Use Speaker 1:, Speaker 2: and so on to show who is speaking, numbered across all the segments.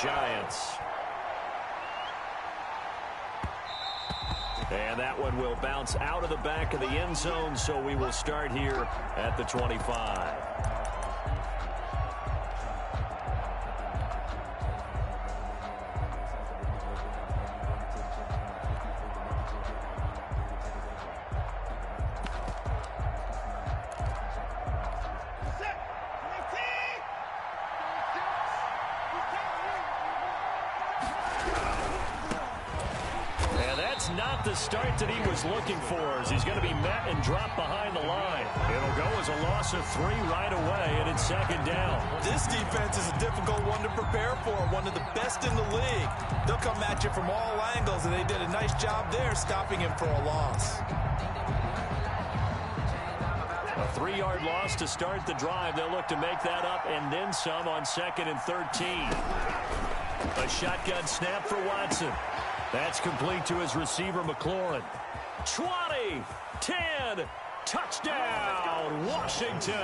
Speaker 1: Giants. And that one will bounce out of the back of the end zone, so we will start here at the 25. Not the start that he was looking for, as he's going to be met and dropped behind the line. It'll go as a loss of 3 right away, and it's second down.
Speaker 2: This defense is a difficult one to prepare for, one of the best in the league. They'll come at you from all angles, and they did a nice job there stopping him for a loss.
Speaker 1: A 3-yard loss to start the drive. They'll look to make that up and then some on 2nd and 13. A shotgun snap for Watson. That's complete to his receiver, McLaurin. 20, 10, touchdown, Washington.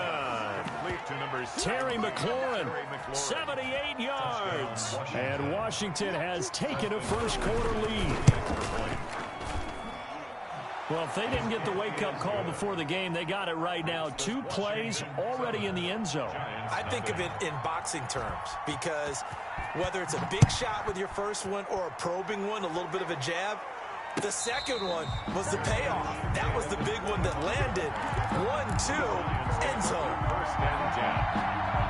Speaker 1: Terry McLaurin, 78 yards. And Washington has taken a first-quarter lead. Well, if they didn't get the wake-up call before the game, they got it right now. 2 plays already in the end zone.
Speaker 2: I think of it in boxing terms, because whether it's a big shot with your first one or a probing one, a little bit of a jab, the second one was the payoff. That was the big one that landed. 1-2, end zone.
Speaker 3: First and 10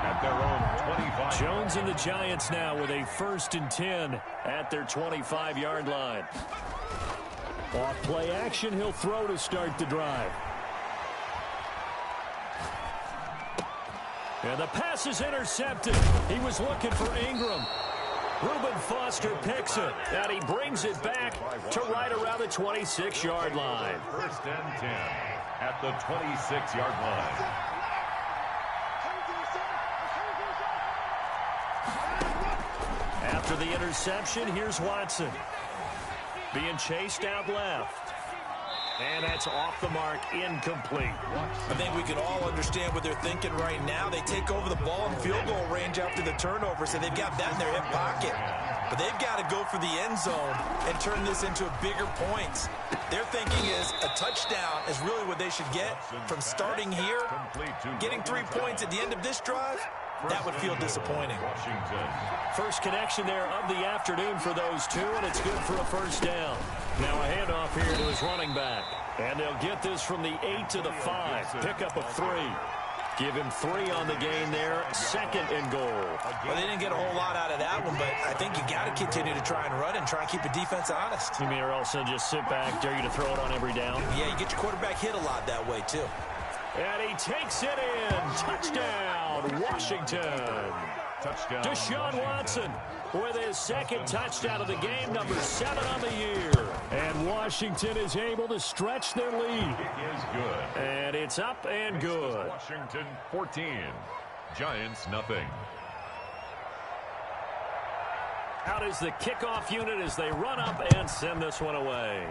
Speaker 3: at their own 25.
Speaker 1: Jones and the Giants now with a 1st and 10 at their 25-yard line. Off play action, he'll throw to start the drive. And the pass is intercepted. He was looking for Ingram. Reuben Foster picks it, and he brings it back to right around the 26-yard line.
Speaker 3: First and 10 at the 26-yard line.
Speaker 1: After the interception, here's Watson. Being chased out left. And that's off the mark, incomplete.
Speaker 2: I think we can all understand what they're thinking right now. They take over the ball in field goal range after the turnover, so they've got that in their hip pocket. But they've got to go for the end zone and turn this into a bigger points. Their thinking is a touchdown is really what they should get from starting here. Getting 3 points at the end of this drive, that would feel disappointing.
Speaker 1: First connection there of the afternoon for those two, and it's good for a first down. Now a handoff here to his running back. And they'll get this from the 8 to the 5. Pick up a 3. Give him 3 on the gain there. 2nd and goal.
Speaker 2: Well, they didn't get a whole lot out of that one, but I think you got to continue to try and run and try and keep the defense honest.
Speaker 1: You mean, or also just sit back, dare you to throw it on every down?
Speaker 2: Yeah, you get your quarterback hit a lot that way, too.
Speaker 1: And he takes it in. Touchdown, Washington.
Speaker 3: Touchdown.
Speaker 1: Deshaun Watson with his 2nd touchdown of the game, number 7 on the year. And Washington is able to stretch their lead.
Speaker 3: It is good.
Speaker 1: And it's up and good.
Speaker 3: Washington 14. Giants nothing.
Speaker 1: Out is the kickoff unit as they run up and send this one away.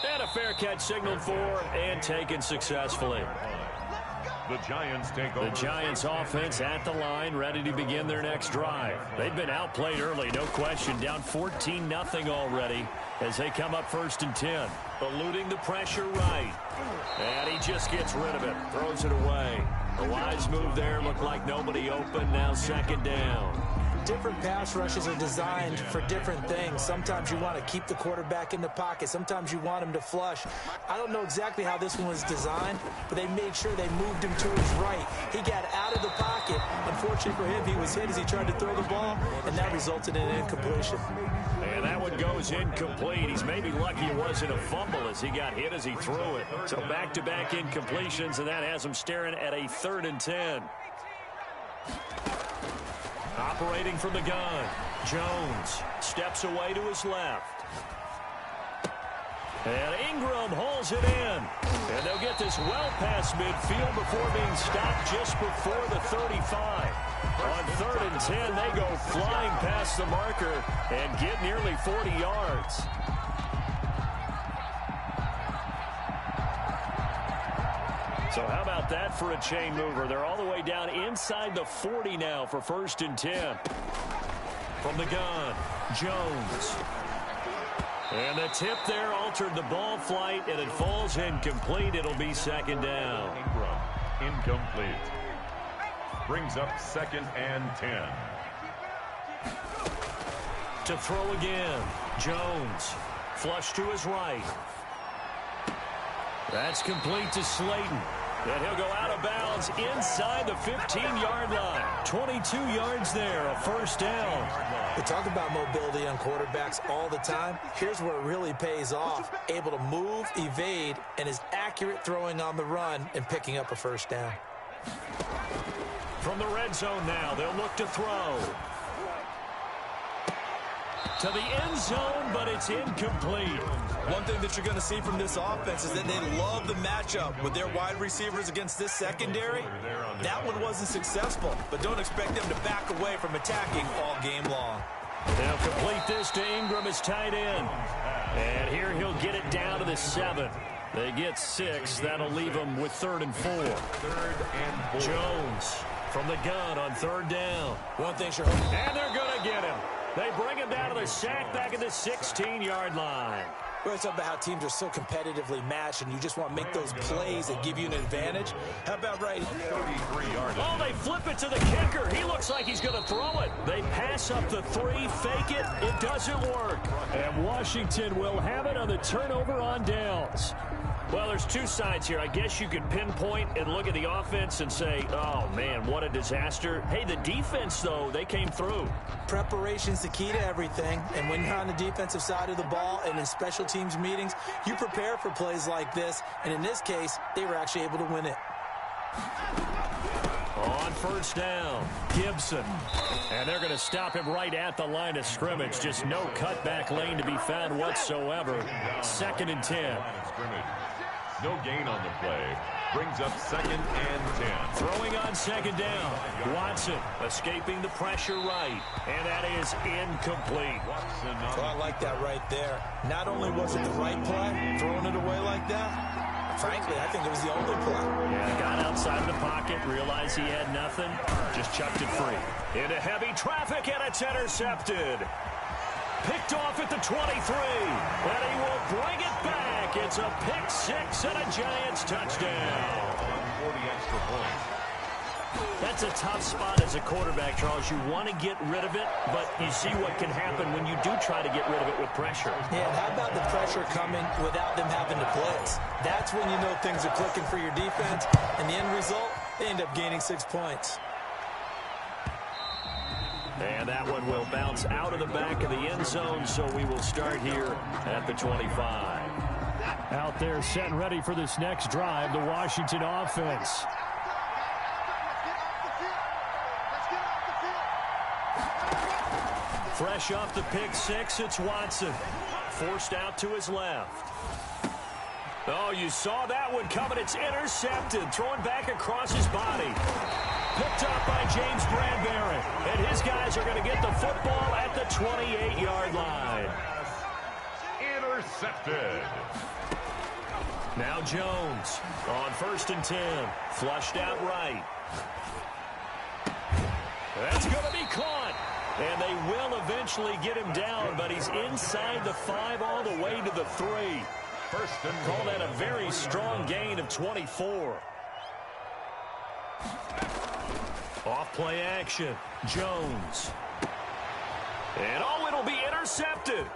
Speaker 1: And a fair catch signaled for and taken successfully.
Speaker 3: The Giants take over.
Speaker 1: The Giants offense at the line, ready to begin their next drive. They've been outplayed early, no question. Down 14-0 already as they come up 1st and 10. Eluding the pressure right. And he just gets rid of it. Throws it away. The wise move there. Looked like nobody open. Now 2nd down.
Speaker 2: Different pass rushes are designed for different things. Sometimes you want to keep the quarterback in the pocket. Sometimes you want him to flush. I don't know exactly how this one was designed, but they made sure they moved him to his right. He got out of the pocket. Unfortunately for him, he was hit as he tried to throw the ball, and that resulted in an incompletion.
Speaker 1: And that one goes incomplete. He's maybe lucky it wasn't a fumble as he got hit as he threw it. So back-to-back incompletions, and that has him staring at a 3rd and 10. Operating from the gun, Jones steps away to his left. And Ingram hauls it in. And they'll get this well past midfield before being stopped just before the 35. On 3rd and 10, they go flying past the marker and get nearly 40 yards. So how about that for a chain mover? They're all the way down inside the 40 now for 1st and 10. From the gun, Jones. And the tip there altered the ball flight, and it falls incomplete. It'll be 2nd down.
Speaker 3: Ingram, incomplete. Brings up 2nd and 10.
Speaker 1: To throw again, Jones. Flush to his right. That's complete to Slayton. And he'll go out of bounds inside the 15-yard line. 22 yards there, a 1st down.
Speaker 2: We talk about mobility on quarterbacks all the time. Here's where it really pays off. Able to move, evade, and is accurate throwing on the run and picking up a 1st down.
Speaker 1: From the red zone now, they'll look to throw. To the end zone, but it's incomplete.
Speaker 2: One thing that you're going to see from this offense is that they love the matchup with their wide receivers against this secondary. That one wasn't successful, but don't expect them to back away from attacking all game long.
Speaker 1: They'll complete this to Ingram as tight end. And here he'll get it down to the 7. They get 6. That'll leave them with 3rd and 4.
Speaker 3: 3rd and 4.
Speaker 1: Jones from the gun on 3rd down.
Speaker 2: One thing sure.
Speaker 1: And they're going to get him. They bring him down to the sack back at the 16-yard line.
Speaker 2: We're talking about how teams are so competitively matched, and you just want to make those plays that give you an advantage. How about right?
Speaker 3: 33 yards.
Speaker 1: Oh, they flip it to the kicker. He looks like he's going to throw it. They pass up the 3, fake it. It doesn't work. And Washington will have it on the turnover on downs. Well, there's two sides here. I guess you could pinpoint and look at the offense and say, oh, man, what a disaster. Hey, the defense, though, they came through.
Speaker 2: Preparation's the key to everything. And when you're on the defensive side of the ball and in special teams meetings, you prepare for plays like this. And in this case, they were actually able to win it.
Speaker 1: On 1st down, Gibson. And they're going to stop him right at the line of scrimmage. Just no cutback lane to be found whatsoever. 2nd and 10.
Speaker 3: No gain on the play. Brings up 2nd and 10.
Speaker 1: Throwing on 2nd down. Watson escaping the pressure right. And that is incomplete.
Speaker 2: Well, I like that right there. Not only was it the right play, throwing it away like that, frankly, I think it was the only play.
Speaker 1: Yeah, got outside of the pocket, realized he had nothing, just chucked it free. Into heavy traffic, and it's intercepted. Picked off at the 23, and he will bring it back. It's a pick 6 and a Giants touchdown.
Speaker 3: 40 extra points.
Speaker 1: That's a tough spot as a quarterback, Charles. You want to get rid of it, but you see what can happen when you do try to get rid of it with pressure.
Speaker 2: Yeah, and how about the pressure coming without them having to blitz? That's when you know things are clicking for your defense, and the end result, they end up gaining 6 points.
Speaker 1: And that one will bounce out of the back of the end zone, so we will start here at the 25. Out there set and ready for this next drive, the Washington offense. Fresh off the pick 6, it's Watson. Forced out to his left. Oh, you saw that one coming. It's intercepted. Thrown back across his body. Picked up by James Bradbury. And his guys are going to get the football at the 28-yard line.
Speaker 3: Intercepted.
Speaker 1: Now Jones on 1st and 10. Flushed out right. That's going to be caught. And they will eventually get him down, but he's inside the 5 all the way to the 3.
Speaker 3: First and
Speaker 1: Call that a very strong gain of 24. Off play action. Jones. And oh, it'll be intercepted.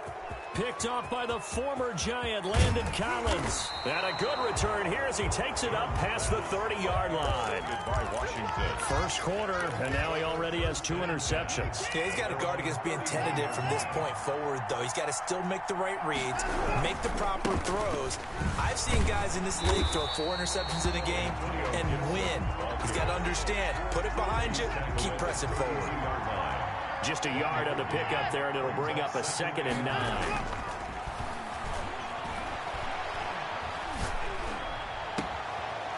Speaker 1: Picked off by the former Giant, Landon Collins. And a good return here as he takes it up past the 30-yard line.
Speaker 3: by Washington.
Speaker 1: First quarter, and now he already has 2 interceptions.
Speaker 2: Yeah, he's got to guard against being tentative from this point forward, though. He's got to still make the right reads, make the proper throws. I've seen guys in this league throw 4 interceptions in a game and win. He's got to understand, put it behind you, keep pressing forward.
Speaker 1: Just a yard on the pickup there, and it'll bring up a 2nd and 9.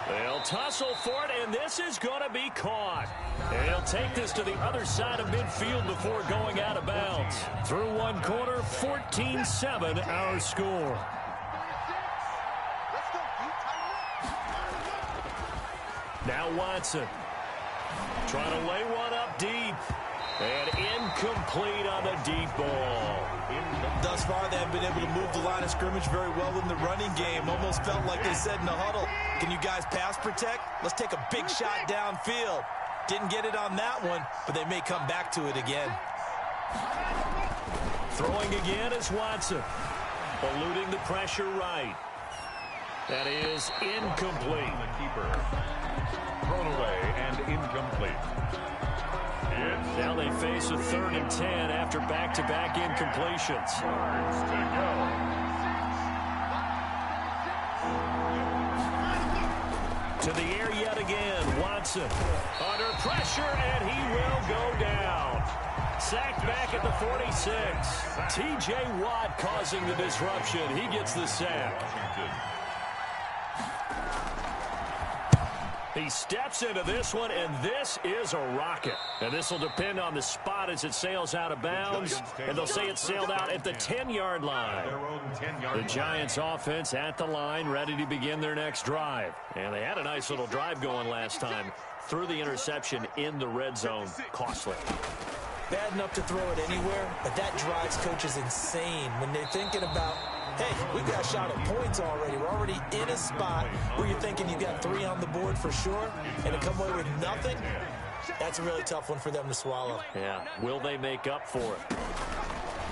Speaker 1: They'll tussle for it, and this is going to be caught. And he'll take this to the other side of midfield before going out of bounds. Through one quarter, 14-7 our score. Now Watson. Trying to lay one up deep. And incomplete on the deep ball.
Speaker 2: Thus far, they have been able to move the line of scrimmage very well in the running game. Almost felt like they said in the huddle, can you guys pass protect? Let's take a big shot downfield. Didn't get it on that one, but they may come back to it again.
Speaker 1: Throwing again is Watson. Eluding the pressure right. That is incomplete.
Speaker 3: The keeper. Thrown away and incomplete.
Speaker 1: Now they face a 3rd and 10 after back-to-back incompletions.
Speaker 3: Yards to go.
Speaker 1: To the air yet again, Watson. Under pressure, and he will go down. Sacked back at the 46. T.J. Watt causing the disruption. He gets the sack. He steps into this one, and this is a rocket. And this will depend on the spot as it sails out of bounds. And they'll say it sailed out at the 10-yard line. The Giants offense at the line, ready to begin their next drive. And they had a nice little drive going last time. Threw the interception in the red zone. Costly.
Speaker 2: Bad enough to throw it anywhere, but that drives coaches insane when they're thinking about, hey, we've got a shot at points already. We're already in a spot where you're thinking you've got 3 on the board for sure, and to come away with nothing, that's a really tough one for them to swallow.
Speaker 1: Yeah, will they make up for it?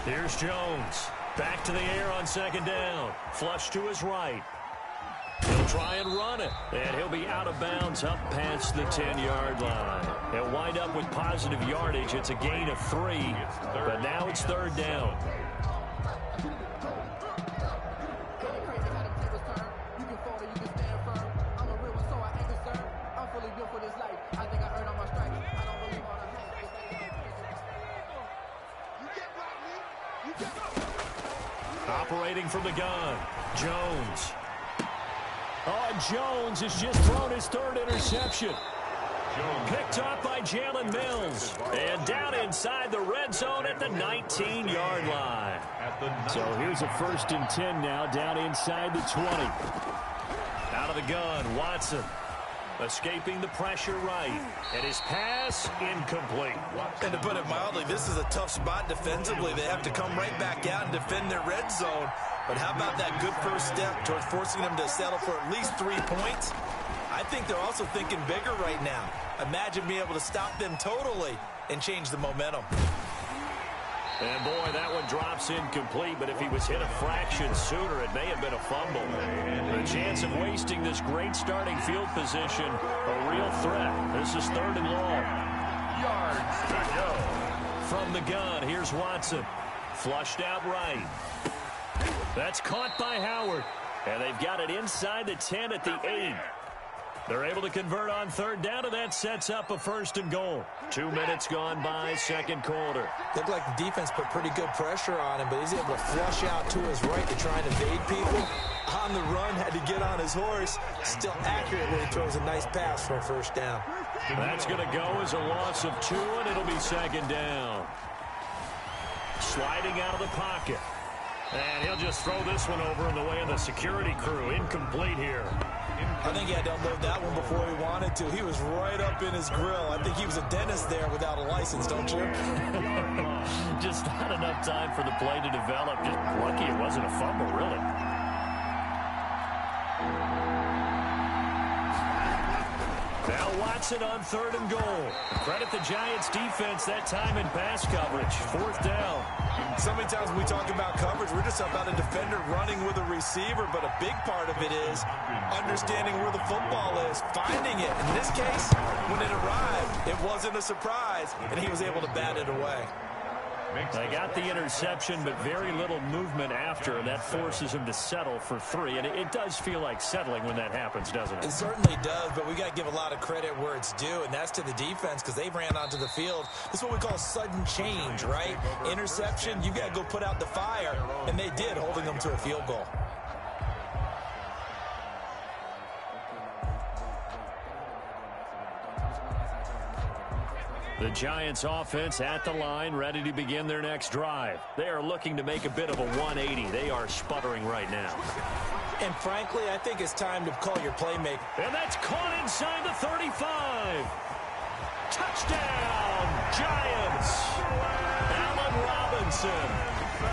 Speaker 1: Here's Jones. Back to the air on 2nd down. Flush to his right. He'll try and run it, and he'll be out of bounds up past the 10-yard line. He'll wind up with positive yardage. It's a gain of 3, but now it's 3rd down. Operating from the gun, Jones. Oh, and Jones has just thrown his 3rd interception. Picked off by Jalen Mills. And down inside the red zone at the 19-yard line. So here's a 1st and 10 now, down inside the 20. Out of the gun, Watson. Escaping the pressure right. And his pass incomplete.
Speaker 2: And to put it mildly, this is a tough spot defensively. They have to come right back out and defend their red zone. But how about that good first step towards forcing them to settle for at least 3 points? I think they're also thinking bigger right now. Imagine being able to stop them totally and change the momentum.
Speaker 1: And boy, that one drops incomplete, but if he was hit a fraction sooner, it may have been a fumble. The chance of wasting this great starting field position, a real threat. This is 3rd and long.
Speaker 3: Yards to go.
Speaker 1: From the gun, here's Watson. Flushed out right. That's caught by Howard. And they've got it inside the 10 at the 8. They're able to convert on 3rd down, and that sets up a 1st and goal. 2 minutes gone by, 2nd quarter.
Speaker 2: Looked like the defense put pretty good pressure on him, but he's able to flush out to his right to try and evade people. On the run, had to get on his horse. Still accurately throws a nice pass for a 1st down.
Speaker 1: That's going to go as a loss of 2, and it'll be 2nd down. Sliding out of the pocket. And he'll just throw this one over in the way of the security crew. Incomplete here.
Speaker 2: I think he had to unload that one before he wanted to. He was right up in his grill. I think he was a dentist there without a license, don't you?
Speaker 1: Just not enough time for the play to develop. Just lucky it wasn't a fumble, really. Now Watson on 3rd and goal. Credit the Giants defense that time in pass coverage. 4th down.
Speaker 2: So many times when we talk about coverage, we're just about a defender running with a receiver, but a big part of it is understanding where the football is, finding it. In this case, when it arrived, it wasn't a surprise, and he was able to bat it away.
Speaker 1: They got the interception, but very little movement after, and that forces him to settle for 3. And it does feel like settling when that happens, doesn't it?
Speaker 2: It certainly does, but we got to give a lot of credit where it's due, and that's to the defense because they ran onto the field. This is what we call sudden change, right? Interception, you got to go put out the fire, and they did, holding them to a field goal.
Speaker 1: The Giants offense at the line, ready to begin their next drive. They are looking to make a bit of a 180. They are sputtering right now.
Speaker 2: And frankly, I think it's time to call your playmaker.
Speaker 1: And that's caught inside the 35. Touchdown, Giants. Allen Robinson,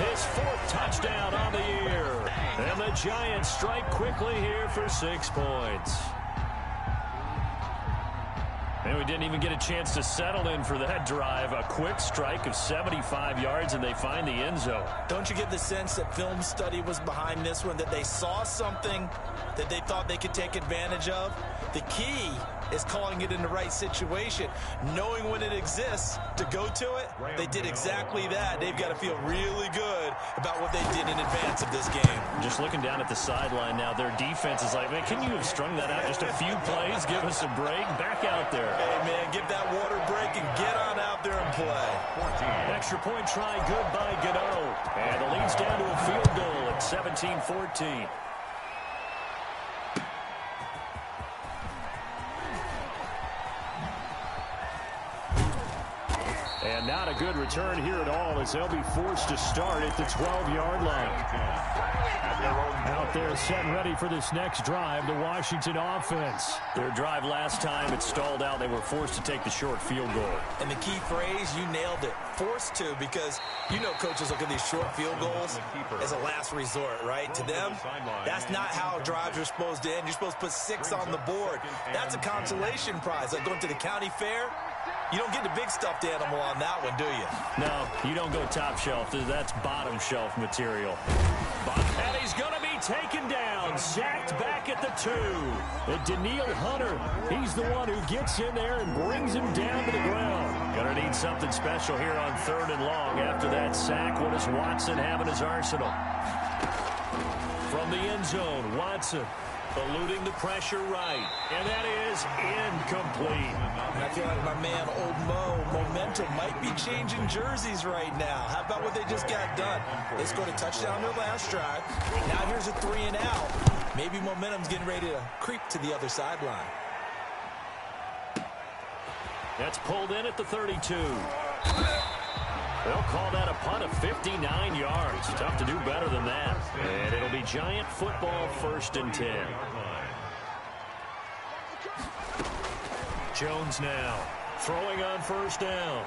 Speaker 1: his 4th touchdown on the year. And the Giants strike quickly here for 6 points. And we didn't even get a chance to settle in for that drive. A quick strike of 75 yards, and they find the end zone.
Speaker 2: Don't you get the sense that film study was behind this one, that they saw something that they thought they could take advantage of? The key is calling it in the right situation, knowing when it exists to go to it. They did exactly that. They've got to feel really good about what they did in advance of this game.
Speaker 1: Just looking down at the sideline now, their defense is like, man, can you have strung that out just a few plays? Give us a break. Back out there.
Speaker 2: Hey, man, give that water break and get on out there and play.
Speaker 1: Extra point try, good by Gano. And the lead's down to a field goal at 17-14. And not a good return here at all, as they'll be forced to start at the 12-yard line. Out there set and ready for this next drive, the Washington offense. Their drive last time, it stalled out. They were forced to take the short field goal.
Speaker 2: And the key phrase, you nailed it. Forced to, because you know coaches look at these short field goals as a last resort, right? To them, that's not how drives are supposed to end. You're supposed to put 6 on the board. That's a consolation prize. Like going to the county fair, you don't get the big stuffed animal on that one, do you?
Speaker 1: No, you don't go top shelf. That's bottom shelf material. And he's going to be taken down, sacked back at the 2. And Daniil Hunter, he's the one who gets in there and brings him down to the ground. Going to need something special here on 3rd and long. After that sack, what does Watson have in his arsenal? From the end zone, Watson eluding the pressure right. And that is incomplete.
Speaker 2: I feel like my man, Old Mo, momentum might be changing jerseys right now. How about what they just got done? They scored a touchdown their last drive. Now here's a 3 and out. Maybe momentum's getting ready to creep to the other sideline.
Speaker 1: That's pulled in at the 32. They'll call that a punt of 59 yards. Tough to do better than that. And it'll be Giant football, 1st and 10. Jones now throwing on 1st down.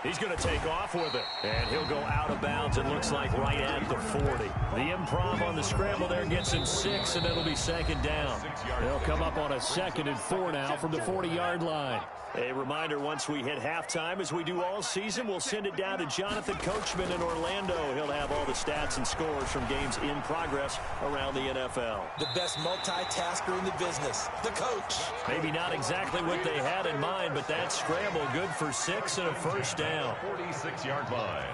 Speaker 1: He's going to take off with it. And he'll go out of bounds, it looks like, right at the 40. The improv on the scramble there gets him 6, and it'll be 2nd down. They'll come up on a 2nd and 4 now from the 40-yard line. A reminder, once we hit halftime, as we do all season, we'll send it down to Jonathan Coachman in Orlando. He'll have all the stats and scores from games in progress around the NFL.
Speaker 2: The best multitasker in the business, the coach.
Speaker 1: Maybe not exactly what they had in mind, but that scramble good for 6 and a 1st down.
Speaker 3: 46-yard line.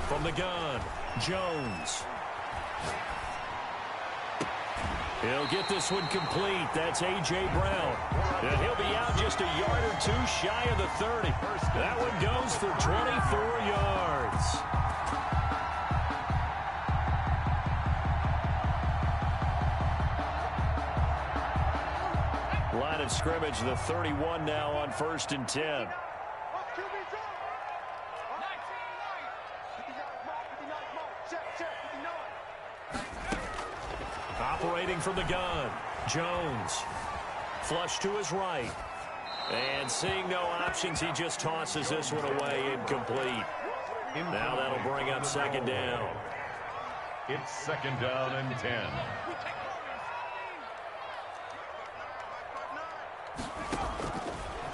Speaker 1: From the gun, Jones. He'll get this one complete. That's A.J. Brown. And he'll be out just a yard or 2 shy of the 30. That one goes for 24 yards. Line of scrimmage, the 31 now on 1st and 10. Operating from the gun, Jones. Flush to his right. And seeing no options, he just tosses this one away, incomplete. Now that'll bring up 2nd down.
Speaker 3: It's 2nd down and 10.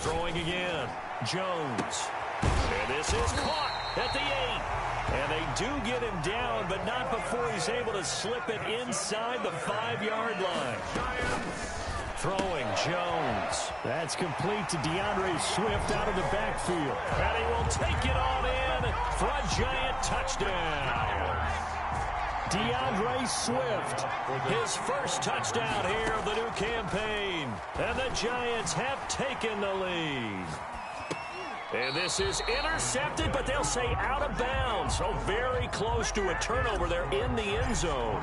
Speaker 1: Throwing again, Jones. And this is caught at the 8. And they do get him down, but not before he's able to slip it inside the 5-yard line. Throwing, Jones. That's complete to DeAndre Swift out of the backfield. And he will take it on in for a Giant touchdown. DeAndre Swift, his 1st touchdown here of the new campaign. And the Giants have taken the lead. And this is intercepted, but they'll say out of bounds. So very close to a turnover there in the end zone.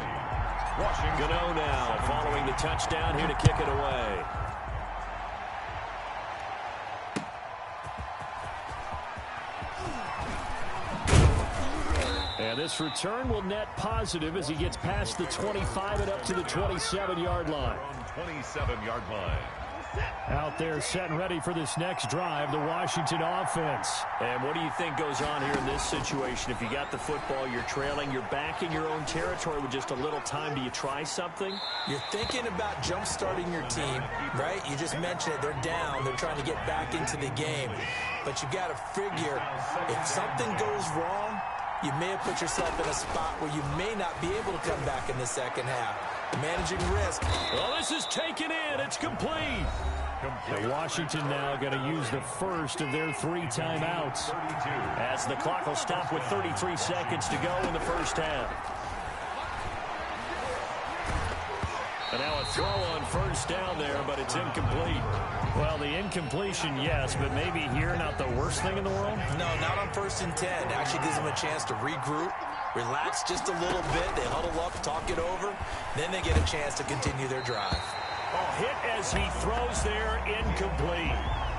Speaker 1: Gano now following the touchdown here to kick it away. And this return will net positive as he gets past the 25 and up to the 27-yard line.
Speaker 3: 27-yard line.
Speaker 1: Out there set and ready for this next drive, the Washington offense. And what do you think goes on here in this situation? If you got the football, you're trailing, you're back in your own territory with just a little time. Do you try something?
Speaker 2: You're thinking about jump-starting your team, right? You just mentioned it. They're down. They're trying to get back into the game. But you've got to figure, if something goes wrong, you may have put yourself in a spot where you may not be able to come back in the second half. Managing risk.
Speaker 1: Well, this is taken in. It's complete. And Washington now going to use the first of their 3 timeouts as the clock will stop with 33 seconds to go in the first half. And now a throw on first down there, but it's incomplete. Well, the incompletion, yes, but maybe here not the worst thing in the world?
Speaker 2: No, not on 1st and 10. Actually gives them a chance to regroup, relax just a little bit. They huddle up, talk it over. Then they get a chance to continue their drive.
Speaker 1: Oh, hit as he throws there, incomplete.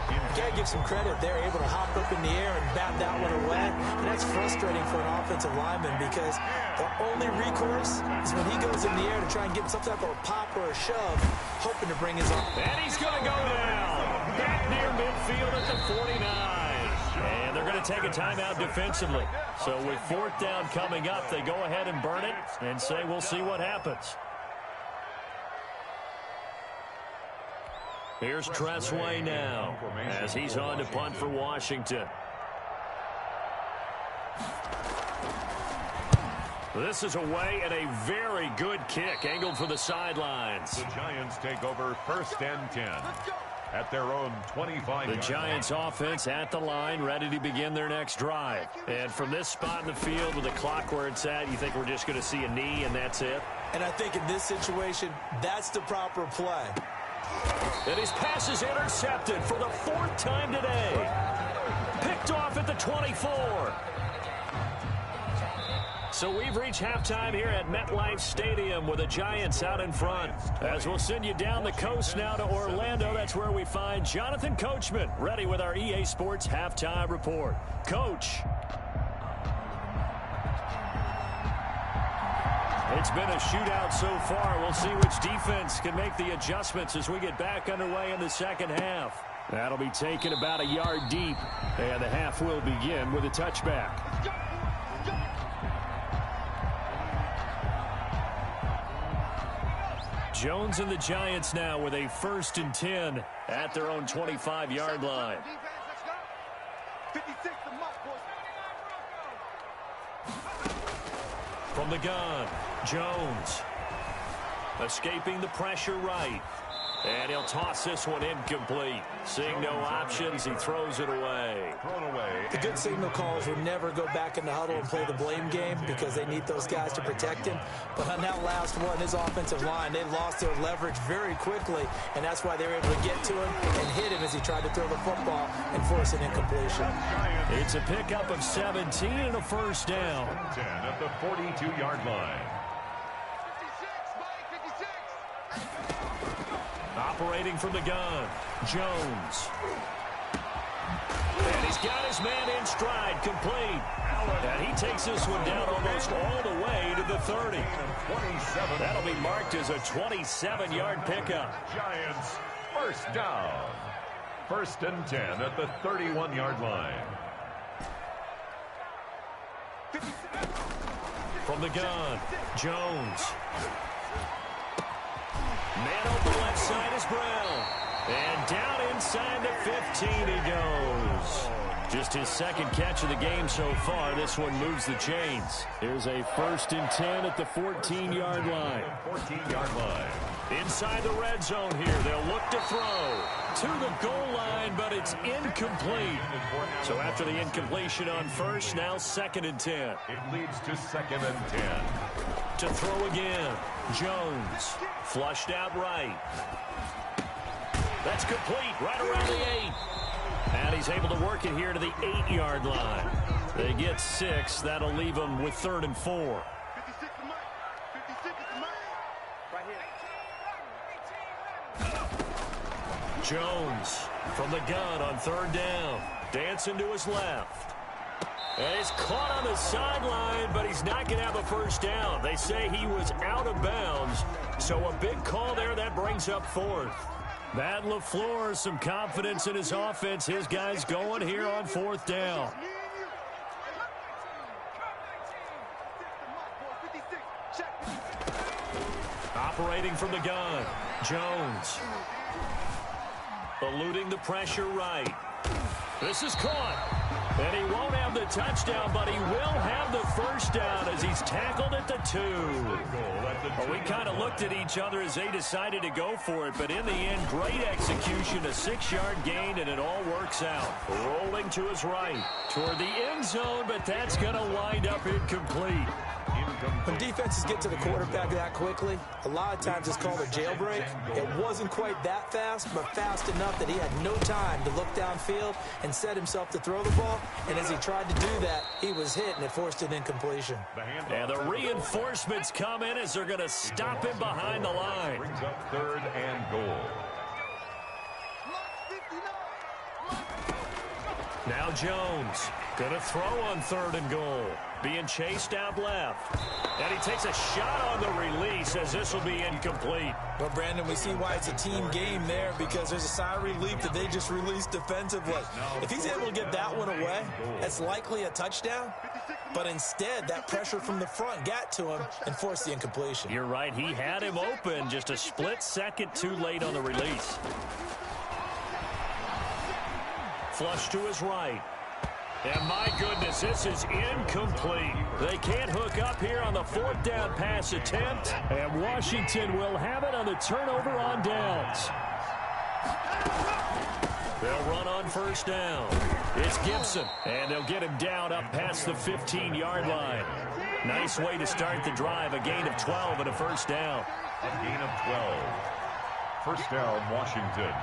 Speaker 2: You got to give some credit. They're able to hop up in the air and bat that one away. And that's frustrating for an offensive lineman because the only recourse is when he goes in the air to try and get some type of a pop or a shove, hoping to bring his arm.
Speaker 1: And he's going to go down. Back near midfield at the 49. And they're going to take a timeout defensively. So with 4th down coming up, they go ahead and burn it and say we'll see what happens. Here's Tressway now as he's on to punt for Washington. This is away and a very good kick angled for the sidelines.
Speaker 3: The Giants take over 1st and 10 at their own 25.
Speaker 1: The Giants offense at the line, ready to begin their next drive. And from this spot in the field with the clock where it's at, you think we're just going to see a knee and that's it?
Speaker 2: And I think in this situation, that's the proper play.
Speaker 1: And his pass is intercepted for the 4th time today. Picked off at the 24. So we've reached halftime here at MetLife Stadium with the Giants out in front. As we'll send you down the coast now to Orlando, that's where we find Jonathan Coachman, ready with our EA Sports Halftime Report. Coach. It's been a shootout so far. We'll see which defense can make the adjustments as we get back underway in the second half. That'll be taken about a yard deep, and the half will begin with a touchback. Jones and the Giants now with a 1st and 10 at their own 25-yard line. From the gun, Jones escaping the pressure right. And he'll toss this one incomplete. Seeing no options, he throws it away.
Speaker 2: The good signal calls would never go back in the huddle and play the blame game because they need those guys to protect him. But on that last one, his offensive line, they lost their leverage very quickly, and that's why they were able to get to him and hit him as he tried to throw the football and force an incompletion.
Speaker 1: It's a pickup of 17 and a 1st down.
Speaker 3: 10 at the 42-yard line.
Speaker 1: Operating from the gun, Jones. And he's got his man in stride, complete. And he takes this one down almost all the way to the 30. That'll be marked as a 27-yard pickup.
Speaker 3: Giants, 1st down. 1st and 10 at the 31-yard line.
Speaker 1: From the gun, Jones. Man open left side is Brown. And down inside the 15 he goes. Just his 2nd catch of the game so far. This one moves the chains. Here's a 1st and 10 at the 14-yard line.
Speaker 3: 14-yard line.
Speaker 1: Inside the red zone here. They'll look to throw to the goal line, but it's incomplete. So after the incompletion on 1st, now 2nd and 10.
Speaker 3: It leads to 2nd and 10.
Speaker 1: To throw again, Jones. Flushed out right. That's complete right around the 8. And he's able to work it here to the 8-yard line. They get 6. That'll leave them with 3rd and 4. Jones from the gun on 3rd down. Dancing to his left. And he's caught on the sideline, but he's not going to have a first down. They say he was out of bounds, so a big call there that brings up fourth. Matt LaFleur, some confidence in his offense. His guys going here on fourth down. Operating from the gun, Jones. Eluding the pressure right. This is caught. And he won't have the touchdown, but he will have the first down as he's tackled at the 2. Well, we kind of looked at each other as they decided to go for it, but in the end, great execution, a 6-yard gain, and it all works out. Rolling to his right toward the end zone, but that's going to wind up incomplete.
Speaker 2: When defenses get to the quarterback that quickly, a lot of times it's called a jailbreak. It wasn't quite that fast, but fast enough that he had no time to look downfield and set himself to throw the ball. And as he tried to do that, he was hit, and it forced an incompletion.
Speaker 1: And the reinforcements come in as they're going to stop him behind the line.
Speaker 3: Brings up 3rd and goal.
Speaker 1: Now Jones going to throw on 3rd and goal. Being chased out left. And he takes a shot on the release as this will be incomplete.
Speaker 2: Well, Brandon, we see why it's a team game there because there's a sigh of relief that they just released defensively. If he's able to get that one away, that's likely a touchdown. But instead, that pressure from the front got to him and forced the incompletion.
Speaker 1: You're right. He had him open just a split second too late on the release. Flush to his right. And my goodness, this is incomplete. They can't hook up here on the 4th down pass attempt. And Washington will have it on the turnover on downs. They'll run on 1st down. It's Gibson. And they'll get him down up past the 15-yard line. Nice way to start the drive. A gain of 12 and a 1st down.
Speaker 3: A gain of 12. 1st down, Washington.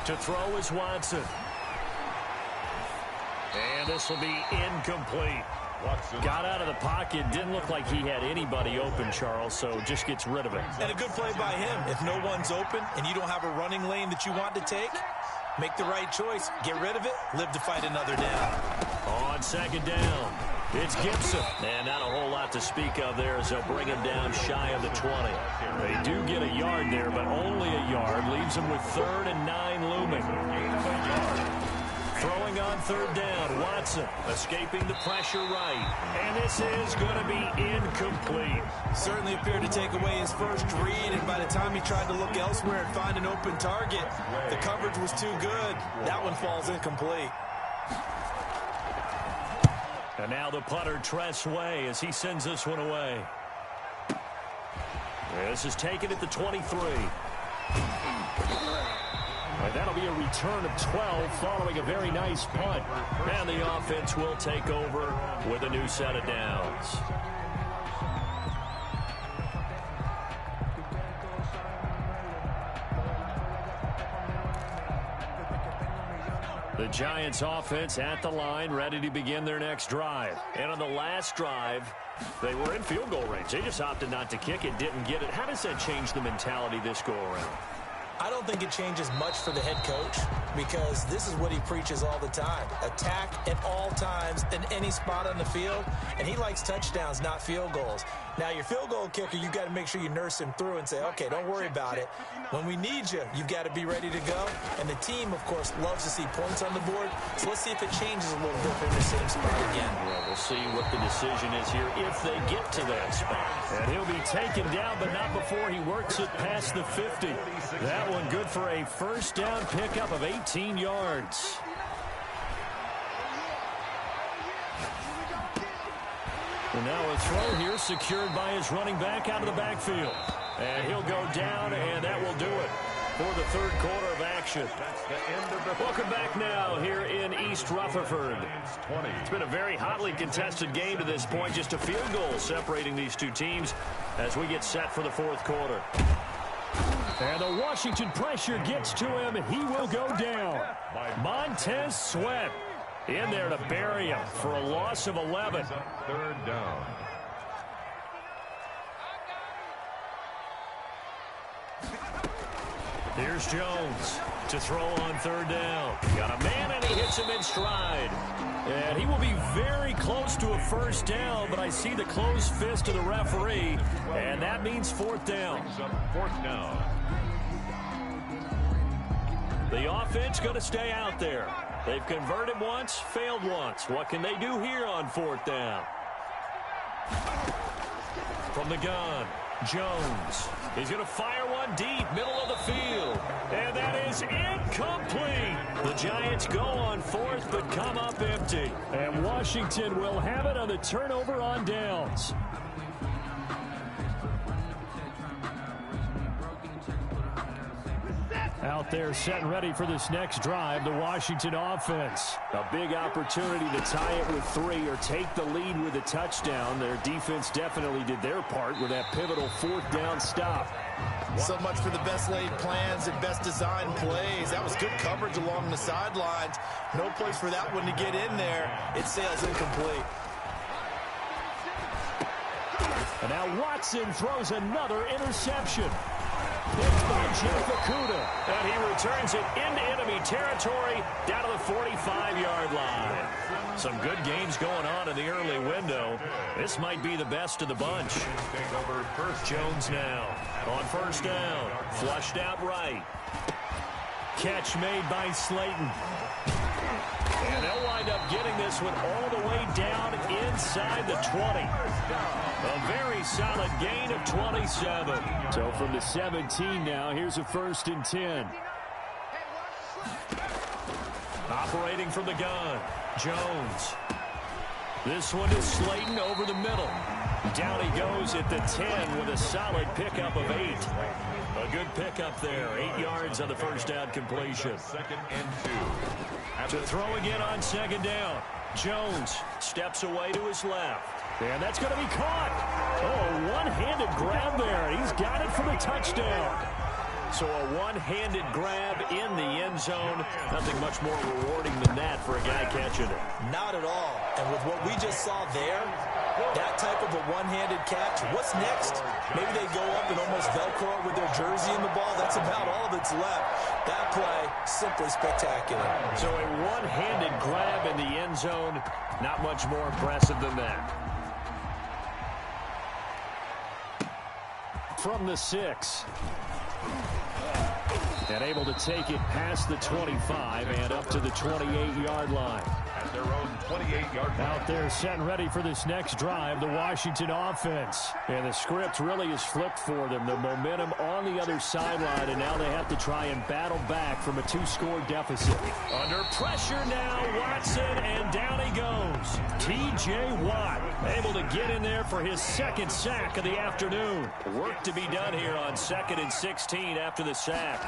Speaker 1: To throw is Watson. And this will be incomplete.
Speaker 3: Watson
Speaker 1: got out of the pocket. Didn't look like he had anybody open, Charles, so just gets rid of it.
Speaker 2: And a good play by him. If no one's open and you don't have a running lane that you want to take, make the right choice. Get rid of it. Live to fight another down.
Speaker 1: On 2nd down, it's Gibson. And not a whole lot to speak of there as they'll bring him down shy of the 20. They do get a yard there, but only a yard. Leaves them with 3rd and 9 looming. Throwing on 3rd down, Watson escaping the pressure right. And this is going to be incomplete.
Speaker 2: Certainly appeared to take away his first read, and by the time he tried to look elsewhere and find an open target, the coverage was too good. That one falls incomplete.
Speaker 1: And now the punter, Tress Way, as he sends this one away. This is taken at the 23. And that'll be a return of 12 following a very nice punt. And the offense will take over with a new set of downs. The Giants offense at the line, ready to begin their next drive. And on the last drive, they were in field goal range. They just opted not to kick it, didn't get it. How does that change the mentality this go around?
Speaker 2: I don't think it changes much for the head coach because this is what he preaches all the time. Attack at all times in any spot on the field, and he likes touchdowns, not field goals. Now, your field goal kicker, you've got to make sure you nurse him through and say, okay, don't worry about it. When we need you, you've got to be ready to go. And the team, of course, loves to see points on the board. So let's see if it changes a little bit in the same spot again.
Speaker 1: Well, we'll see what the decision is here if they get to that spot. And he'll be taken down, but not before he works it past the 50. That one good for a 1st down pickup of 18 yards. And now a throw here secured by his running back out of the backfield. And he'll go down, and that will do it for the 3rd quarter of action. Welcome back now here in East Rutherford. It's been a very hotly contested game to this point. Just a field goal separating these two teams as we get set for the 4th quarter. And the Washington pressure gets to him. He will go down. Montez Sweat in there to bury him for a loss of 11.
Speaker 3: 3rd down.
Speaker 1: Here's Jones to throw on third down. Got a man, and he hits him in stride. And he will be very close to a first down, but I see the closed fist of the referee, and that means fourth down.
Speaker 3: Fourth down.
Speaker 1: The offense going to stay out there. They've converted once, failed once. What can they do here on fourth down? From the gun, Jones. He's going to fire one deep, middle of the field. And that is incomplete. The Giants go on fourth, but come up empty. And Washington will have it on the turnover on downs. Out there set and ready for this next drive, the Washington offense. A big opportunity to tie it with 3 or take the lead with a touchdown. Their defense definitely did their part with that pivotal fourth down stop.
Speaker 2: So much for the best laid plans and best designed plays. That was good coverage along the sidelines. No place for that one to get in there. It sails incomplete.
Speaker 1: And now Watson throws another interception. Picked by Jeff Okudah. And he returns it into enemy territory down to the 45-yard line. Some good games going on in the early window. This might be the best of the bunch. Jones now on first down. Flushed out right. Catch made by Slayton. And they'll wind up getting this one all the way down inside the 20. A very solid gain of 27. So from the 17 now, here's a 1st and 10. Operating from the gun, Jones. This one is Slayton over the middle. Down he goes at the 10 with a solid pickup of 8. A good pickup there. 8 yards on the first down completion.
Speaker 3: 2nd and 2.
Speaker 1: To throw again on 2nd down. Jones steps away to his left. And that's going to be caught. Oh, one-handed grab there. He's got it for the touchdown. So a one-handed grab in the end zone. Nothing much more rewarding than that for a guy catching it.
Speaker 2: Not at all. And with what we just saw there, that type of a one-handed catch, what's next? Maybe they go up and almost Velcro it with their jersey in the ball. That's about all that's left. That play, simply spectacular.
Speaker 1: So a one-handed grab in the end zone, not much more impressive than that. From the 6. And able to take it past the 25 and up to the 28-yard line.
Speaker 3: At their own 28-yard line.
Speaker 1: Out there set and ready for this next drive, the Washington offense. And the script really is flipped for them. The momentum on the other sideline, and now they have to try and battle back from a 2-score deficit. Under pressure now, Watson, and down he goes. T.J. Watt able to get in there for his 2nd sack of the afternoon. Work to be done here on 2nd and 16 after the sack.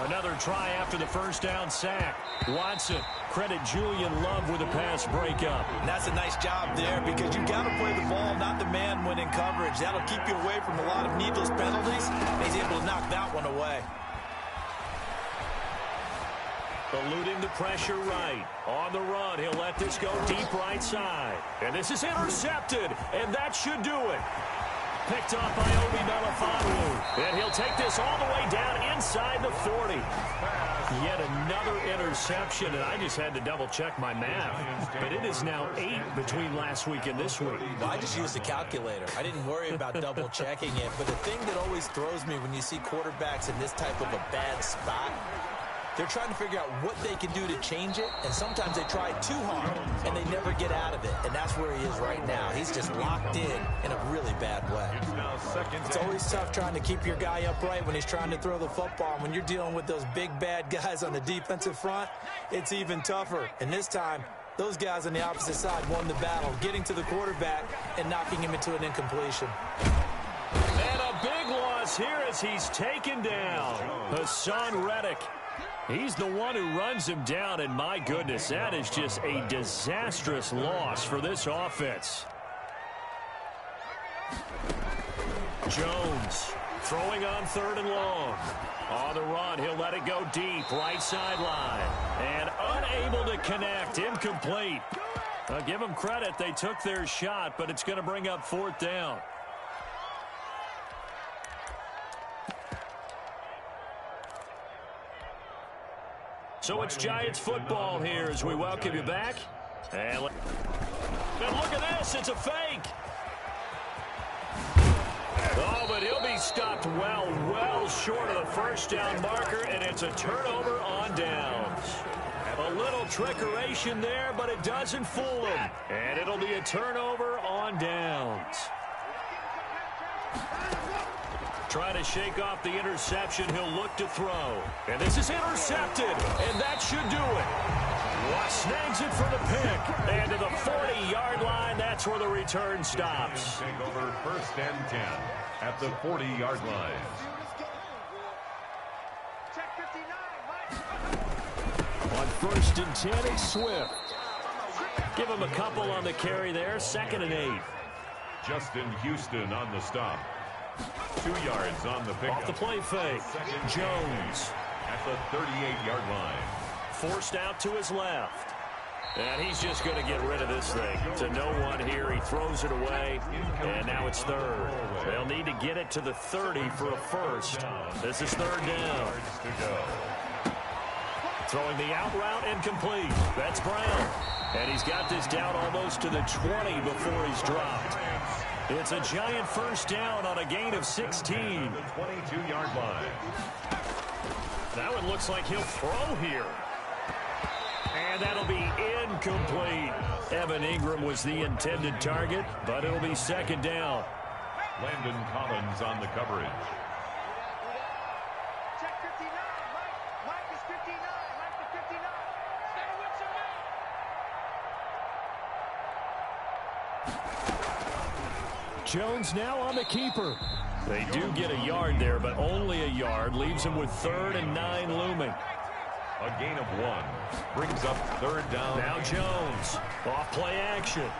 Speaker 1: Another try after the first down sack. Watson, credit Julian Love with a pass breakup.
Speaker 2: And that's a nice job there because you've got to play the ball, not the man when in coverage. That'll keep you away from a lot of needless penalties. And he's able to knock that one away.
Speaker 1: Eluding the pressure right. On the run, he'll let this go deep right side. And this is intercepted, and that should do it. Picked off by Obi Melifonwu. And he'll take this all the way down inside the 40. Yet another interception, and I just had to double-check my math. But it is now 8 between last week and this week.
Speaker 2: Well, I just used a calculator. I didn't worry about double-checking it. But the thing that always throws me when you see quarterbacks in this type of a bad spot, they're trying to figure out what they can do to change it, and sometimes they try too hard, and they never get out of it. And that's where he is right now. He's just locked in a really bad way. It's always tough trying to keep your guy upright when he's trying to throw the football. When you're dealing with those big, bad guys on the defensive front, it's even tougher. And this time, those guys on the opposite side won the battle, getting to the quarterback and knocking him into an incompletion.
Speaker 1: And a big loss here as he's taken down. Hassan Reddick. He's the one who runs him down, and my goodness, that is just a disastrous loss for this offense. Jones throwing on 3rd and long. On the run, he'll let it go deep, right sideline. And unable to connect, incomplete. I'll give them credit, they took their shot, but it's going to bring up 4th down. So it's Giants football here as we welcome you back. And look at this. It's a fake. Oh, but he'll be stopped well short of the first down marker, and it's a turnover on downs. A little trickeration there, but it doesn't fool him. And it'll be a turnover on downs. Trying to shake off the interception. He'll look to throw. And this is intercepted, and that should do it. Watt snags it for the pick. And to the 40-yard line, that's where the return stops.
Speaker 3: Take over 1st and 10 at the 40-yard line.
Speaker 1: On 1st and 10, it's Swift. Give him a couple on the carry there. 2nd and 8.
Speaker 3: Justin Houston on the stop. 2 yards on the pickup.
Speaker 1: Off the play fake. Jones
Speaker 3: at the 38-yard line.
Speaker 1: Forced out to his left. And he's just going to get rid of this thing. To no one here. He throws it away. And now it's 3rd. They'll need to get it to the 30 for a first. This is 3rd down. Throwing the out route incomplete. That's Brown. And he's got this down almost to the 20 before he's dropped. It's a Giant first down on a gain of 16.
Speaker 3: The 22-yard line.
Speaker 1: Now it looks like he'll throw here. And that'll be incomplete. Evan Ingram was the intended target, but it'll be 2nd down.
Speaker 3: Landon Collins on the coverage.
Speaker 4: Check 59. Mike is 59. Mike is 59. Stay with your man.
Speaker 1: Jones now on the keeper. They do get a yard there, but only a yard. Leaves him with 3rd and 9 looming.
Speaker 3: A gain of 1. Brings up 3rd down.
Speaker 1: Now Jones. Off play action.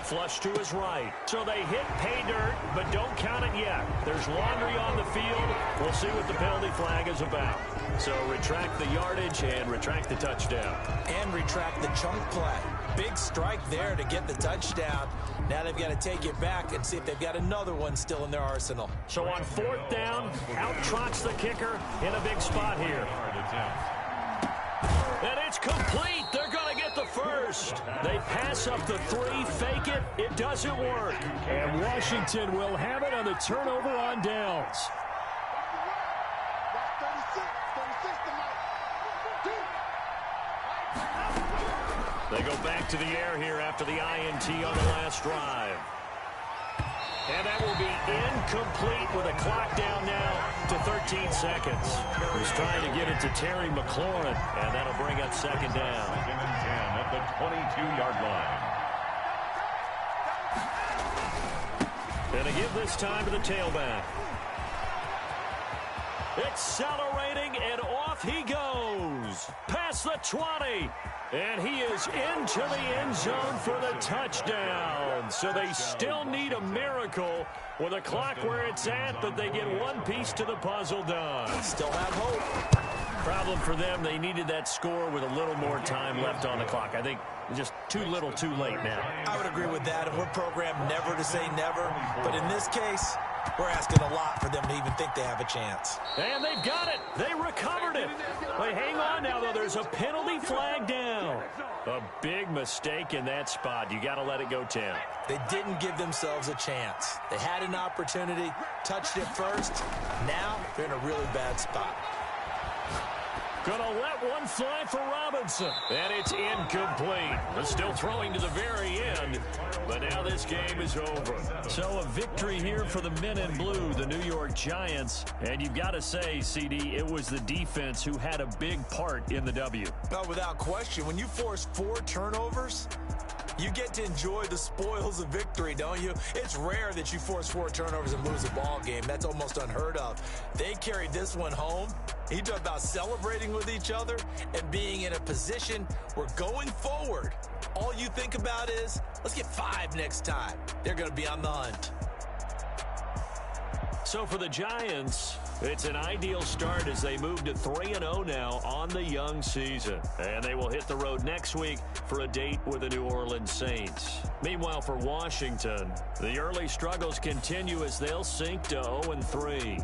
Speaker 1: Flush to his right. So they hit pay dirt, but don't count it yet. There's laundry on the field. We'll see what the penalty flag is about. So retract the yardage and retract the touchdown.
Speaker 2: And retract the chunk play. Big strike there to get the touchdown. Now they've got to take it back and see if they've got another one still in their arsenal.
Speaker 1: So on 4th down, out trots the kicker in a big spot here. And it's complete. They're going to get the first. They pass up the 3, fake it. It doesn't work. And Washington will have it on the turnover on downs. They go back to the air here after the INT on the last drive. And that will be incomplete with a clock down now to 13 seconds. He's trying to get it to Terry McLaurin, and that'll bring up 2nd down.
Speaker 3: 2nd and 10 at the 22-yard line.
Speaker 1: And to give this time to the tailback. Accelerating, and off he goes. Past the 20. And he is into the end zone for the touchdown. So they still need a miracle with a clock where it's at, but they get one piece to the puzzle done.
Speaker 2: Still have hope.
Speaker 1: Problem for them, they needed that score with a little more time left on the clock. I think just too little too late now.
Speaker 2: I would agree with that, and we're programmed never to say never. But in this case, we're asking a lot for them to even think they have a chance.
Speaker 1: And they've got it. They recovered it. But hang on now, though. There's a penalty flag down. A big mistake in that spot. You got to let it go, Tim.
Speaker 2: They didn't give themselves a chance. They had an opportunity, touched it first. Now they're in a really bad spot.
Speaker 1: Gonna let one fly for Robinson. And it's incomplete. But still throwing to the very end. But now this game is over. So a victory here for the men in blue, the New York Giants. And you've got to say, CD, it was the defense who had a big part in the W.
Speaker 2: No, without question. When you force 4 turnovers, you get to enjoy the spoils of victory, don't you? It's rare that you force 4 turnovers and lose a ball game. That's almost unheard of. They carried this one home. You talk about celebrating with each other and being in a position where going forward, all you think about is, let's get 5 next time. They're going to be on the hunt.
Speaker 1: So for the Giants, it's an ideal start as they move to 3-0 now on the young season. And they will hit the road next week for a date with the New Orleans Saints. Meanwhile, for Washington, the early struggles continue as they'll sink to 0-3.